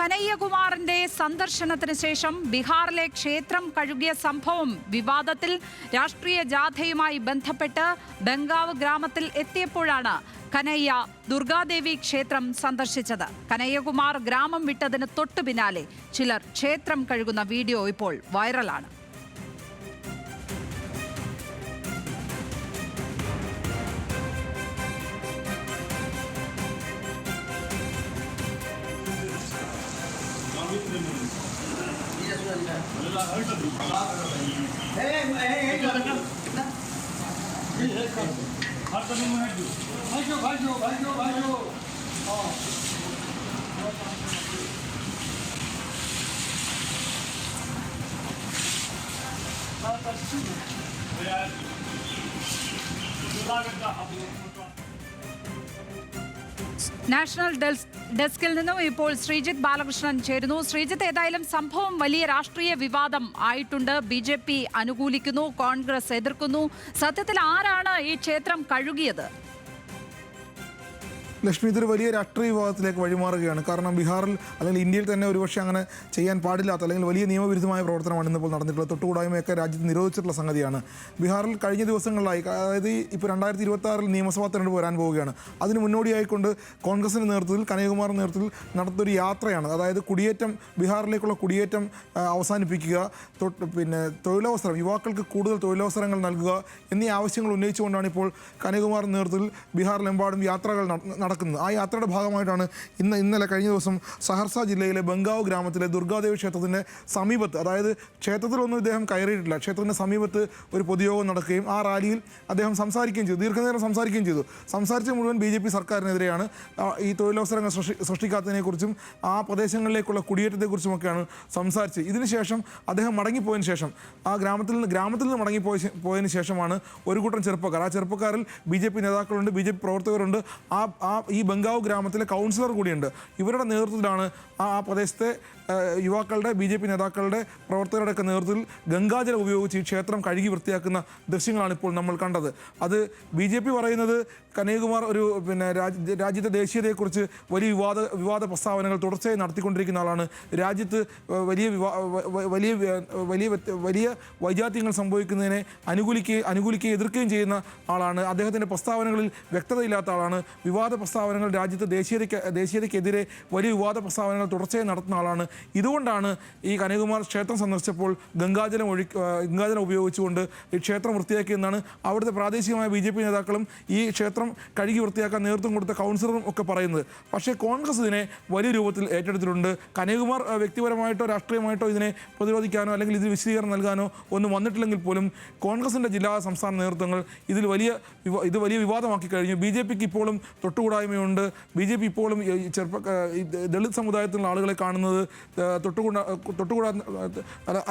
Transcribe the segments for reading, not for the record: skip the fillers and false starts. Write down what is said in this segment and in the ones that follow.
കനയ്യകുമാറിന്റെ സന്ദർശനത്തിന് ശേഷം ബീഹാറിലെ ക്ഷേത്രം കഴുകിയ സംഭവം വിവാദത്തിൽ. രാഷ്ട്രീയ ജാഥയുമായി ബന്ധപ്പെട്ട് ബംഗാവ് ഗ്രാമത്തിൽ എത്തിയപ്പോഴാണ് കനയ്യ ദുർഗാദേവി ക്ഷേത്രം സന്ദർശിച്ചത്. കനയ്യകുമാർ ഗ്രാമം വിട്ടതിന് തൊട്ടു പിന്നാലെ ചിലർ ക്ഷേത്രം കഴുകുന്ന വീഡിയോ ഇപ്പോൾ വൈറലാണ്. നാഷണൽ ഡെസ്കിൽ നിന്നും ഇപ്പോൾ ശ്രീജിത്ത് ബാലകൃഷ്ണൻ ചേരുന്നു. ശ്രീജിത്ത്, ഏതായാലും സംഭവം വലിയ രാഷ്ട്രീയ വിവാദം ആയിട്ടുണ്ട്. BJP അനുകൂലിക്കുന്നു, കോൺഗ്രസ് എതിർക്കുന്നു. സത്യത്തിൽ ആരാണ് ഈ ക്ഷേത്രം കഴുകിയത്? ലക്ഷ്മി, ഇതൊരു വലിയ രാഷ്ട്രീയ വിവാദത്തിലേക്ക് വഴിമാറുകയാണ്. കാരണം ബീഹാറിൽ അല്ലെങ്കിൽ ഇന്ത്യയിൽ തന്നെ ഒരുപക്ഷെ അങ്ങനെ ചെയ്യാൻ പാടില്ലാത്ത അല്ലെങ്കിൽ വലിയ നിയമവിരുദ്ധമായ പ്രവർത്തനമാണ് ഇന്നിപ്പോൾ നടന്നിട്ടുള്ളത്. തൊട്ടുകൂടായ്മയൊക്കെ രാജ്യത്ത് നിരോധിച്ചിട്ടുള്ള സംഗതിയാണ്. ബീഹാറിൽ കഴിഞ്ഞ ദിവസങ്ങളിലായി, അതായത് ഇപ്പോൾ 2026 നിയമസഭാ തെരഞ്ഞെടുപ്പ് വരാൻ പോവുകയാണ്. അതിന് മുന്നോടിയായിക്കൊണ്ട് കോൺഗ്രസിൻ്റെ നേതൃത്വത്തിൽ, കനയ്യകുമാറിൻ്റെ നേതൃത്വത്തിൽ നടത്തുന്നൊരു യാത്രയാണ്. അതായത് കുടിയേറ്റം, ബീഹാറിലേക്കുള്ള കുടിയേറ്റം അവസാനിപ്പിക്കുക, തൊഴിലവസരം, യുവാക്കൾക്ക് കൂടുതൽ തൊഴിലവസരങ്ങൾ നൽകുക എന്നീ ആവശ്യങ്ങൾ ഉന്നയിച്ചുകൊണ്ടാണ് ഇപ്പോൾ കനയ്യകുമാറിൻ്റെ നേതൃത്വത്തിൽ ബീഹാറിലെമ്പാടും യാത്രകൾ നടക്കുന്നത്. ആ യാത്രയുടെ ഭാഗമായിട്ടാണ് ഇന്നലെ കഴിഞ്ഞ ദിവസം സഹർസ ജില്ലയിലെ ബംഗാവ് ഗ്രാമത്തിലെ ദുർഗാദേവി ക്ഷേത്രത്തിൻ്റെ സമീപത്ത്, അതായത് ക്ഷേത്രത്തിലൊന്നും ഇദ്ദേഹം കയറിയിട്ടില്ല, ക്ഷേത്രത്തിൻ്റെ സമീപത്ത് ഒരു പൊതുയോഗം നടക്കുകയും ആ റാലിയിൽ അദ്ദേഹം സംസാരിക്കുകയും ചെയ്തു. ദീർഘനേരം സംസാരിക്കുകയും ചെയ്തു. സംസാരിച്ച മുഴുവൻ BJP സർക്കാരിനെതിരെയാണ്. ഈ തൊഴിലവസരങ്ങൾ സൃഷ്ടിക്കാത്തതിനെക്കുറിച്ചും ആ പ്രദേശങ്ങളിലേക്കുള്ള കുടിയേറ്റത്തെക്കുറിച്ചുമൊക്കെയാണ് സംസാരിച്ചത്. ഇതിനുശേഷം അദ്ദേഹം മടങ്ങിപ്പോയതിന് ശേഷം, ആ ഗ്രാമത്തിൽ നിന്ന് മടങ്ങിപ്പോയതിന് ശേഷമാണ് ഒരു കൂട്ടം ചെറുപ്പക്കാർ, ആ ചെറുപ്പക്കാരിൽ BJP നേതാക്കളുണ്ട്, BJP പ്രവർത്തകരുണ്ട്, ഈ ബംഗാവ് ഗ്രാമത്തിലെ കൗൺസിലർ കൂടിയുണ്ട്. ഇവരുടെ നേതൃത്വത്തിലാണ് ആ പ്രദേശത്തെ യുവാക്കളുടെ, BJP നേതാക്കളുടെ, പ്രവർത്തകരുടെയൊക്കെ നേതൃത്വത്തിൽ ഗംഗാജലം ഉപയോഗിച്ച് ഈ ക്ഷേത്രം കഴുകി വൃത്തിയാക്കുന്ന ദൃശ്യങ്ങളാണ് ഇപ്പോൾ നമ്മൾ കണ്ടത്. അത് BJP പറയുന്നത് കനയ്യകുമാർ ഒരു രാജ്യത്തെ ദേശീയതയെക്കുറിച്ച് വലിയ വിവാദ പ്രസ്താവനകൾ തുടർച്ചയായി നടത്തിക്കൊണ്ടിരിക്കുന്ന ആളാണ്. രാജ്യത്ത് വലിയ വൈജാത്യങ്ങൾ സംഭവിക്കുന്നതിനെ അനുകൂലിക്കുകയും എതിർക്കുകയും ചെയ്യുന്ന ആളാണ്. അദ്ദേഹത്തിൻ്റെ പ്രസ്താവനകളിൽ വ്യക്തതയില്ലാത്ത ആളാണ്. വിവാദ പ്രസ്താവനകൾ, രാജ്യത്തെ ദേശീയതയ്ക്കെതിരെ വലിയ വിവാദ പ്രസ്താവനകൾ തുടർച്ചയായി നടത്തുന്ന ആളാണ്. ഇതുകൊണ്ടാണ് ഈ കനയ്യകുമാർ ക്ഷേത്രം സന്ദർശിച്ചപ്പോൾ ഗംഗാജലം ഉപയോഗിച്ചുകൊണ്ട് ഈ ക്ഷേത്രം വൃത്തിയാക്കിയെന്നാണ് അവിടുത്തെ പ്രാദേശികമായ BJP നേതാക്കളും ഈ ക്ഷേത്രം കഴുകി വൃത്തിയാക്കാൻ നേതൃത്വം കൊടുത്ത കൗൺസിലറും ഒക്കെ പറയുന്നത്. പക്ഷേ കോൺഗ്രസ് ഇതിനെ വലിയ രൂപത്തിൽ ഏറ്റെടുത്തിട്ടുണ്ട്. കനയ്യകുമാർ വ്യക്തിപരമായിട്ടോ രാഷ്ട്രീയമായിട്ടോ ഇതിനെ പ്രതിരോധിക്കാനോ അല്ലെങ്കിൽ ഇതിന് വിശദീകരണം നൽകാനോ ഒന്നും വന്നിട്ടില്ലെങ്കിൽ പോലും കോൺഗ്രസിൻ്റെ ജില്ലാ സംസ്ഥാന നേതൃത്വങ്ങൾ ഇത് വലിയ വിവാദമാക്കി കഴിഞ്ഞു. BJPക്ക് ഇപ്പോഴും തൊട്ടുകൂടായ്മയുണ്ട്. BJP ഇപ്പോഴും ദളിത് സമുദായത്തിലുള്ള ആളുകളെ കാണുന്നത്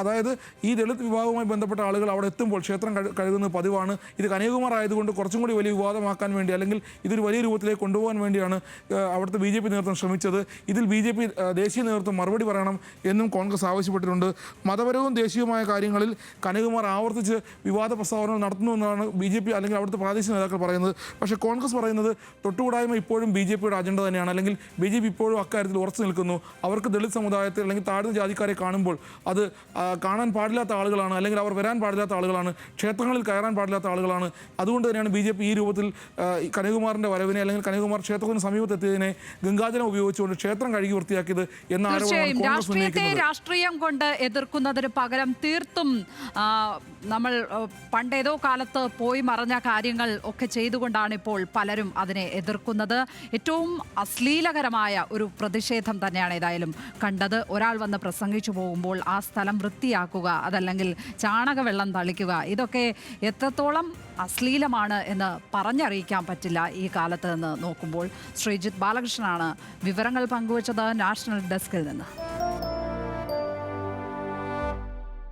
അതായത് ഈ ദളിത് വിഭാഗവുമായി ബന്ധപ്പെട്ട ആളുകൾ അവിടെ എത്തുമ്പോൾ ക്ഷേത്രം കഴുകുന്നത് പതിവാണ്. ഇത് കനയ്യകുമാർ ആയതുകൊണ്ട് കുറച്ചും കൂടി വലിയ വിവാദമാക്കാൻ വേണ്ടി, അല്ലെങ്കിൽ ഇതൊരു വലിയ രൂപത്തിലേക്ക് കൊണ്ടുപോകാൻ വേണ്ടിയാണ് അവിടുത്തെ BJP നേതൃത്വം ശ്രമിച്ചത്. ഇതിൽ BJP ദേശീയ നേതൃത്വം മറുപടി പറയണം എന്നും കോൺഗ്രസ് ആവശ്യപ്പെട്ടിട്ടുണ്ട്. മതപരവും ദേശീയവുമായ കാര്യങ്ങളിൽ കനയ്യകുമാർ ആവർത്തിച്ച് വിവാദ പ്രസ്താവനകൾ നടത്തുന്നു എന്നാണ് BJP അല്ലെങ്കിൽ അവിടുത്തെ പ്രാദേശിക നേതാക്കൾ പറയുന്നത്. പക്ഷേ കോൺഗ്രസ് പറയുന്നത് തൊട്ടുകൂടായ്മ ഇപ്പോഴും BJPയുടെ അജണ്ട തന്നെയാണ്. അല്ലെങ്കിൽ BJP ഇപ്പോഴും അക്കാര്യത്തിൽ ഉറച്ചു നിൽക്കുന്നു. അവർക്ക് ദളിത് സമുദായത്തെ അല്ലെങ്കിൽ താഴ്ന്ന ജാതിക്കാരെ കാണുമ്പോൾ അത് കാണാൻ പാടില്ലാത്ത ആളുകളാണ്, അല്ലെങ്കിൽ അവർ വരാൻ പാടില്ലാത്ത ആളുകളാണ്, ക്ഷേത്രങ്ങളിൽ കയറാൻ പാടില്ലാത്ത ആളുകളാണ്. അതുകൊണ്ട് തന്നെയാണ് BJP ഈ രൂപത്തിൽ കനയ്യകുമാറിൻ്റെ വരവിനെ അല്ലെങ്കിൽ കനയ്യകുമാർ ക്ഷേത്രത്തിന് സമീപത്തെത്തിയതിനെ ഗംഗാജലം ഉപയോഗിച്ചുകൊണ്ട് ക്ഷേത്രം കഴുകി വൃത്തിയാക്കിയത് എന്ന ആരോപണമാണ് കോൺഗ്രസ് ഉന്നയിക്കുന്നത്. രാഷ്ട്രീയം കൊണ്ട് എതിർക്കുന്നതിന് പകരം തീർത്തും നമ്മൾ പണ്ടേതോ കാലത്ത് പോയി മറഞ്ഞ കാര്യങ്ങൾ ഒക്കെ ചെയ്തുകൊണ്ടാണ് ഇപ്പോൾ പലരും അതിനെ എതിർക്കുന്നത്. ഏറ്റവും അശ്ലീലകരമായ ഒരു പ്രതിഷേധം തന്നെയാണ് ഏതായാലും കണ്ടത്. ഒരാൾ വന്ന് പ്രസംഗിച്ചു പോകുമ്പോൾ ആ സ്ഥലം വൃത്തിയാക്കുക, അതല്ലെങ്കിൽ ചാണകവെള്ളം തളിക്കുക, ഇതൊക്കെ എത്രത്തോളം അശ്ലീലമാണ് എന്ന് പറഞ്ഞറിയിക്കാൻ പറ്റില്ല ഈ കാലത്ത് നിന്ന് നോക്കുമ്പോൾ. ശ്രീജിത്ത് ബാലകൃഷ്ണനാണ് വിവരങ്ങൾ പങ്കുവച്ചത് നാഷണൽ ഡെസ്കിൽ നിന്ന്.